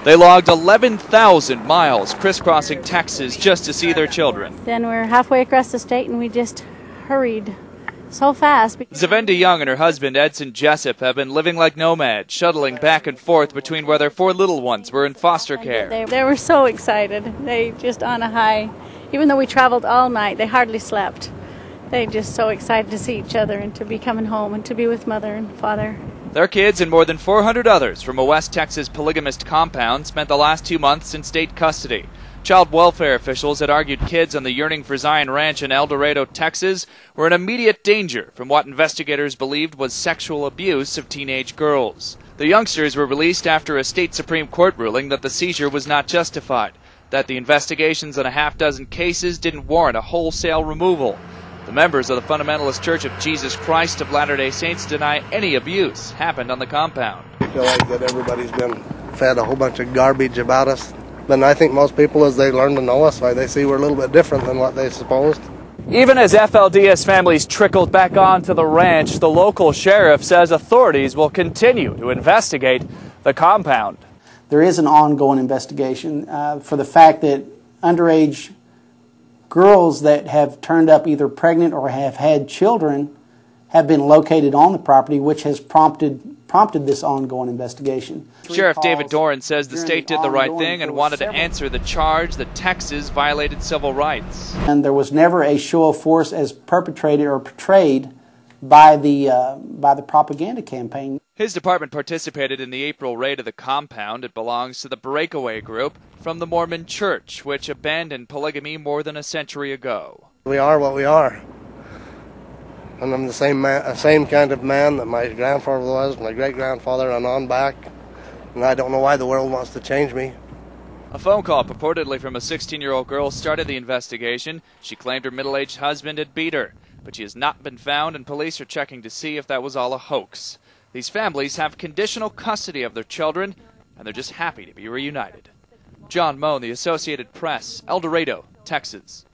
They logged 11,000 miles crisscrossing Texas just to see their children. Then we're halfway across the state and we just hurried so fast. Zavenda Young and her husband Edson Jessop have been living like nomads, shuttling back and forth between where their 4 little ones were in foster care. They were so excited. They just on a high. Even though we traveled all night, they hardly slept. They just so excited to see each other and to be coming home and to be with mother and father. Their kids and more than 400 others from a West Texas polygamist compound spent the last 2 months in state custody. Child welfare officials had argued kids on the Yearning for Zion Ranch in ELDORADO, Texas, were in immediate danger from what investigators believed was sexual abuse of teenage girls. The youngsters were released after a state Supreme Court ruling that the seizure was not justified, that the investigations on a half-dozen cases didn't warrant a wholesale removal. The members of the Fundamentalist Church of Jesus Christ of Latter-day Saints deny any abuse happened on the compound. I feel like that everybody's been fed a whole bunch of garbage about us. But I think most people, as they learn to know us, they see we're a little bit different than what they supposed. Even as FLDS families trickled back onto the ranch, the local sheriff says authorities will continue to investigate the compound. There is an ongoing investigation for the fact that underage girls that have turned up either pregnant or have had children have been located on the property, which has prompted this ongoing investigation. Sheriff David Doran says the state did the right thing and wanted to answer the charge that Texas violated civil rights. And there was never a show of force as perpetrated or portrayed by the propaganda campaign. His department participated in the April raid of the compound. It belongs to the Breakaway Group from the Mormon Church, which abandoned polygamy more than a century ago. We are what we are. And I'm the same kind of man that my grandfather was, my great-grandfather, and on back. And I don't know why the world wants to change me. A phone call purportedly from a 16-year-old girl started the investigation. She claimed her middle-aged husband had beat her, but she has not been found, and police are checking to see if that was all a hoax. These families have conditional custody of their children, and they're just happy to be reunited. John Moan, The Associated Press, El Dorado, Texas.